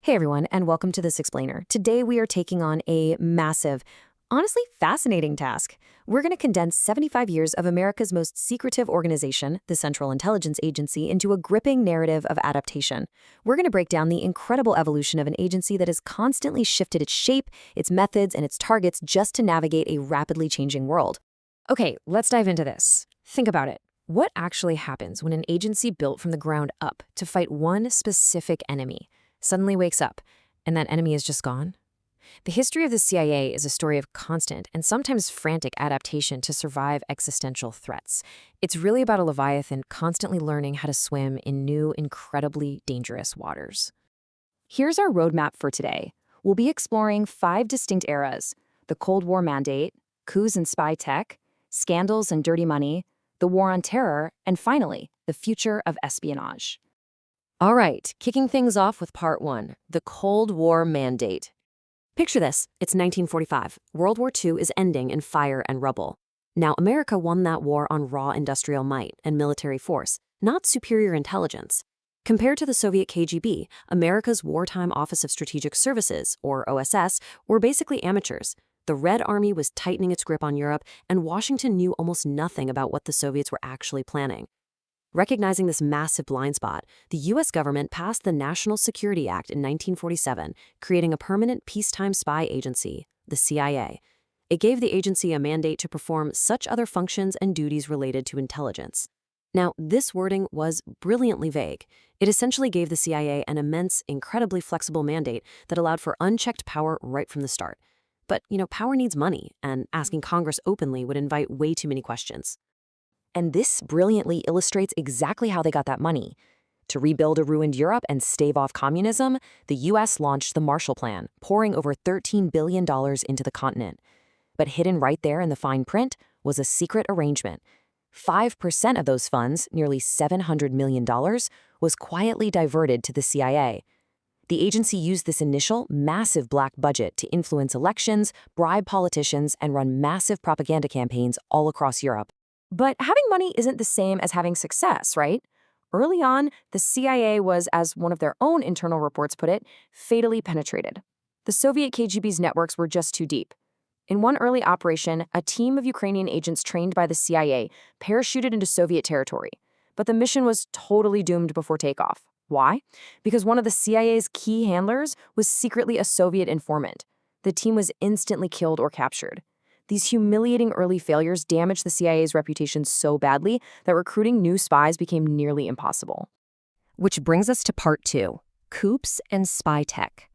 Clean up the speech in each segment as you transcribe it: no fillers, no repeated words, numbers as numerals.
Hey everyone, and welcome to This Explainer. Today we are taking on a massive, honestly fascinating task. We're going to condense 75 years of America's most secretive organization, the Central Intelligence Agency, into a gripping narrative of adaptation. We're going to break down the incredible evolution of an agency that has constantly shifted its shape, its methods, and its targets just to navigate a rapidly changing world. Okay, let's dive into this. Think about it. What actually happens when an agency built from the ground up to fight one specific enemy suddenly wakes up, and that enemy is just gone? The history of the CIA is a story of constant and sometimes frantic adaptation to survive existential threats. It's really about a leviathan constantly learning how to swim in new, incredibly dangerous waters. Here's our roadmap for today. We'll be exploring 5 distinct eras: the Cold War mandate, coups and spy tech, scandals and dirty money, the war on terror, and finally, the future of espionage. All right, kicking things off with part 1, the Cold War mandate. Picture this, it's 1945. World War II is ending in fire and rubble. Now, America won that war on raw industrial might and military force, not superior intelligence. Compared to the Soviet KGB, America's Wartime Office of Strategic Services, or OSS, were basically amateurs. The Red Army was tightening its grip on Europe, and Washington knew almost nothing about what the Soviets were actually planning. Recognizing this massive blind spot, the U.S. government passed the National Security Act in 1947, creating a permanent peacetime spy agency, the CIA. It gave the agency a mandate to perform such other functions and duties related to intelligence. Now, this wording was brilliantly vague. It essentially gave the CIA an immense, incredibly flexible mandate that allowed for unchecked power right from the start. But, power needs money, and asking Congress openly would invite way too many questions. And this brilliantly illustrates exactly how they got that money. To rebuild a ruined Europe and stave off communism, the U.S. launched the Marshall Plan, pouring over $13 billion into the continent. But hidden right there in the fine print was a secret arrangement. 5% of those funds, nearly $700 million, was quietly diverted to the CIA. The agency used this initial, massive black budget to influence elections, bribe politicians, and run massive propaganda campaigns all across Europe. But having money isn't the same as having success, right? Early on, the CIA was, as one of their own internal reports put it, fatally penetrated. The Soviet KGB's networks were just too deep. In one early operation, a team of Ukrainian agents trained by the CIA parachuted into Soviet territory. But the mission was totally doomed before takeoff. Why? Because one of the CIA's key handlers was secretly a Soviet informant. The team was instantly killed or captured. These humiliating early failures damaged the CIA's reputation so badly that recruiting new spies became nearly impossible. Which brings us to part 2, coups and spy tech.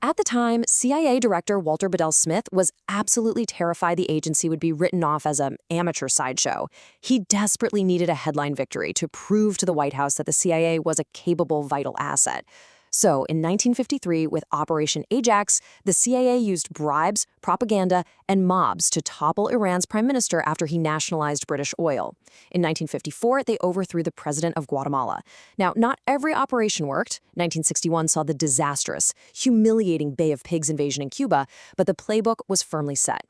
At the time, CIA Director Walter Bedell Smith was absolutely terrified the agency would be written off as an amateur sideshow. He desperately needed a headline victory to prove to the White House that the CIA was a capable, vital asset. So, in 1953, with Operation Ajax, the CIA used bribes, propaganda, and mobs to topple Iran's prime minister after he nationalized British oil. In 1954, they overthrew the president of Guatemala. Now, not every operation worked. 1961 saw the disastrous, humiliating Bay of Pigs invasion in Cuba, but the playbook was firmly set.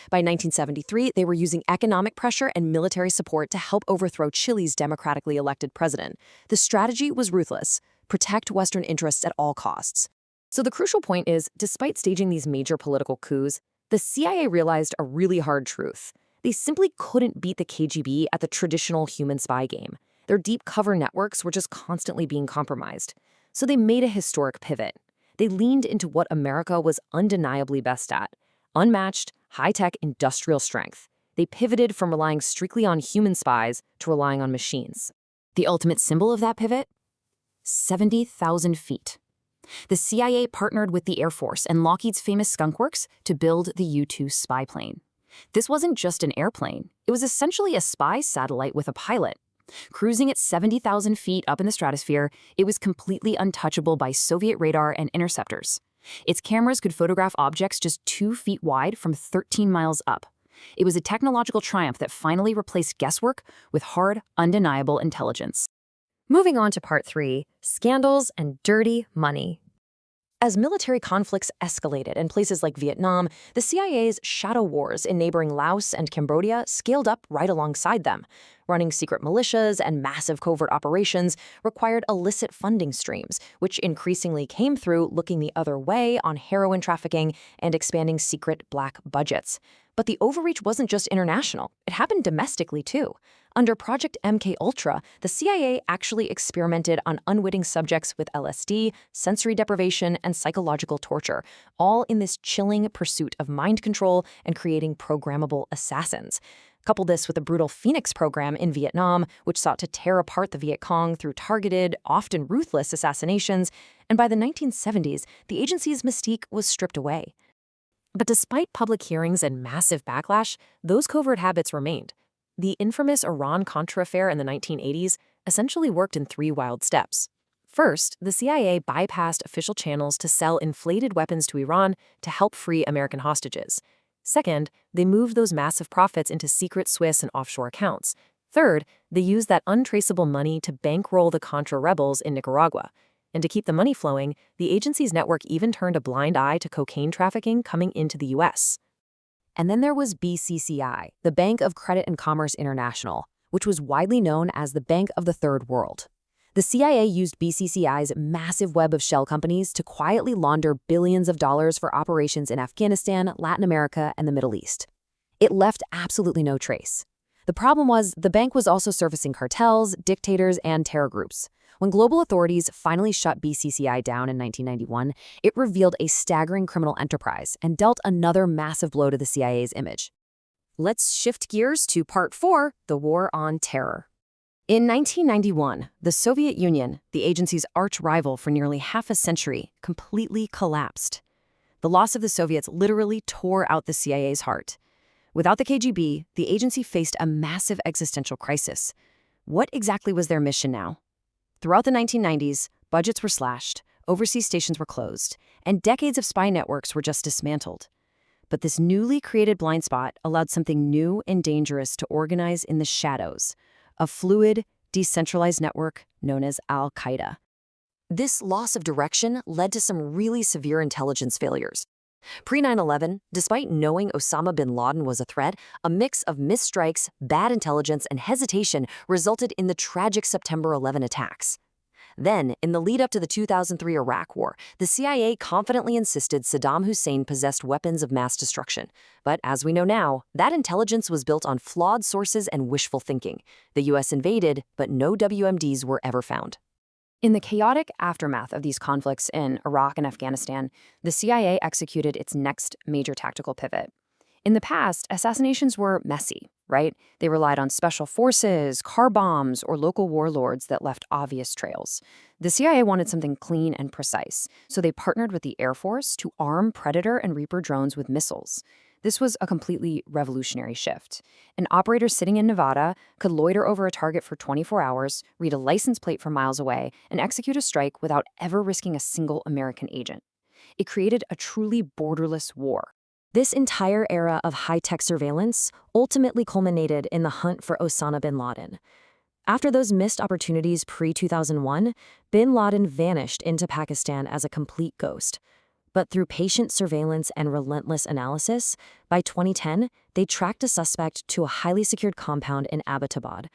By 1973, they were using economic pressure and military support to help overthrow Chile's democratically elected president. The strategy was ruthless: protect Western interests at all costs. So the crucial point is, despite staging these major political coups, the CIA realized a really hard truth. They simply couldn't beat the KGB at the traditional human spy game. Their deep cover networks were just constantly being compromised. So they made a historic pivot. They leaned into what America was undeniably best at: unmatched, high-tech industrial strength. They pivoted from relying strictly on human spies to relying on machines. The ultimate symbol of that pivot? 70,000 feet. The CIA partnered with the Air Force and Lockheed's famous Skunk Works to build the U-2 spy plane. This wasn't just an airplane. It was essentially a spy satellite with a pilot. Cruising at 70,000 feet up in the stratosphere, it was completely untouchable by Soviet radar and interceptors. Its cameras could photograph objects just 2 feet wide from 13 miles up. It was a technological triumph that finally replaced guesswork with hard, undeniable intelligence. Moving on to part 3, scandals and dirty money. As military conflicts escalated in places like Vietnam, the CIA's shadow wars in neighboring Laos and Cambodia scaled up right alongside them. Running secret militias and massive covert operations required illicit funding streams, which increasingly came through looking the other way on heroin trafficking and expanding secret black budgets. But the overreach wasn't just international. It happened domestically, too. Under Project MKUltra, the CIA actually experimented on unwitting subjects with LSD, sensory deprivation, and psychological torture, all in this chilling pursuit of mind control and creating programmable assassins. Couple this with a brutal Phoenix program in Vietnam, which sought to tear apart the Viet Cong through targeted, often ruthless assassinations, and by the 1970s, the agency's mystique was stripped away. But despite public hearings and massive backlash, those covert habits remained. The infamous Iran-Contra affair in the 1980s essentially worked in 3 wild steps. First, the CIA bypassed official channels to sell inflated weapons to Iran to help free American hostages. Second, they moved those massive profits into secret Swiss and offshore accounts. Third, they used that untraceable money to bankroll the Contra rebels in Nicaragua. And to keep the money flowing, the agency's network even turned a blind eye to cocaine trafficking coming into the U.S. And then there was BCCI, the Bank of Credit and Commerce International, which was widely known as the Bank of the Third World. The CIA used BCCI's massive web of shell companies to quietly launder billions of dollars for operations in Afghanistan, Latin America, and the Middle East. It left absolutely no trace. The problem was the bank was also servicing cartels, dictators, and terror groups. When global authorities finally shut BCCI down in 1991, it revealed a staggering criminal enterprise and dealt another massive blow to the CIA's image. Let's shift gears to Part 4, the War on Terror. In 1991, the Soviet Union, the agency's arch-rival for nearly half a century, completely collapsed. The loss of the Soviets literally tore out the CIA's heart. Without the KGB, the agency faced a massive existential crisis. What exactly was their mission now? Throughout the 1990s, budgets were slashed, overseas stations were closed, and decades of spy networks were just dismantled. But this newly created blind spot allowed something new and dangerous to organize in the shadows, a fluid, decentralized network known as Al-Qaeda. This loss of direction led to some really severe intelligence failures. Pre-9/11, despite knowing Osama bin Laden was a threat, a mix of missed strikes, bad intelligence, and hesitation resulted in the tragic September 11 attacks. Then, in the lead-up to the 2003 Iraq War, the CIA confidently insisted Saddam Hussein possessed weapons of mass destruction. But as we know now, that intelligence was built on flawed sources and wishful thinking. The U.S. invaded, but no WMDs were ever found. In the chaotic aftermath of these conflicts in Iraq and Afghanistan, the CIA executed its next major tactical pivot. In the past, assassinations were messy, right? They relied on special forces, car bombs, or local warlords that left obvious trails. The CIA wanted something clean and precise, so they partnered with the Air Force to arm Predator and Reaper drones with missiles. This was a completely revolutionary shift. An operator sitting in Nevada could loiter over a target for 24 hours, read a license plate from miles away, and execute a strike without ever risking a single American agent. It created a truly borderless war. This entire era of high-tech surveillance ultimately culminated in the hunt for Osama bin Laden. After those missed opportunities pre-2001, bin Laden vanished into Pakistan as a complete ghost. But through patient surveillance and relentless analysis, by 2010, they tracked a suspect to a highly secured compound in Abbottabad.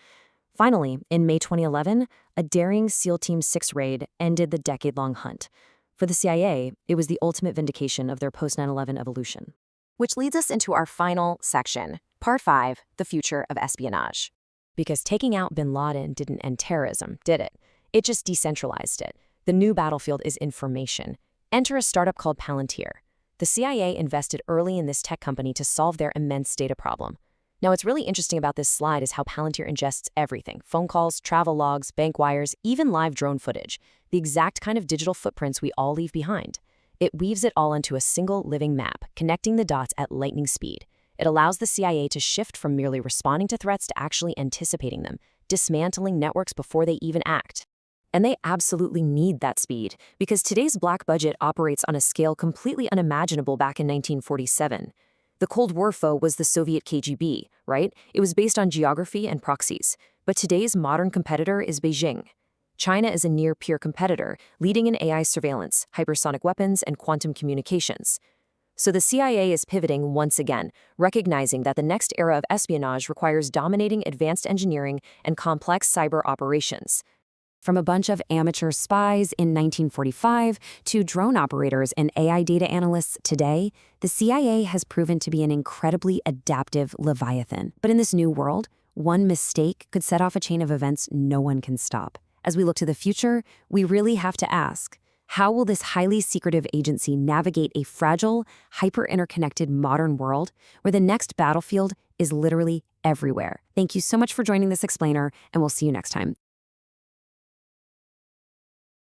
Finally, in May 2011, a daring SEAL Team 6 raid ended the decade-long hunt. For the CIA, it was the ultimate vindication of their post-9/11 evolution. Which leads us into our final section, Part 5, the future of espionage. Because taking out bin Laden didn't end terrorism, did it? It just decentralized it. The new battlefield is information. Enter a startup called Palantir. The CIA invested early in this tech company to solve their immense data problem. Now, what's really interesting about this slide is how Palantir ingests everything: phone calls, travel logs, bank wires, even live drone footage, the exact kind of digital footprints we all leave behind. It weaves it all into a single living map, connecting the dots at lightning speed. It allows the CIA to shift from merely responding to threats to actually anticipating them, dismantling networks before they even act. And they absolutely need that speed, because today's black budget operates on a scale completely unimaginable back in 1947. The Cold War foe was the Soviet KGB, right? It was based on geography and proxies. But today's modern competitor is Beijing. China is a near-peer competitor, leading in AI surveillance, hypersonic weapons, and quantum communications. So the CIA is pivoting once again, recognizing that the next era of espionage requires dominating advanced engineering and complex cyber operations. From a bunch of amateur spies in 1945 to drone operators and AI data analysts today, the CIA has proven to be an incredibly adaptive leviathan. But in this new world, one mistake could set off a chain of events no one can stop. As we look to the future, we really have to ask, how will this highly secretive agency navigate a fragile, hyper-interconnected modern world where the next battlefield is literally everywhere? Thank you so much for joining this explainer, and we'll see you next time.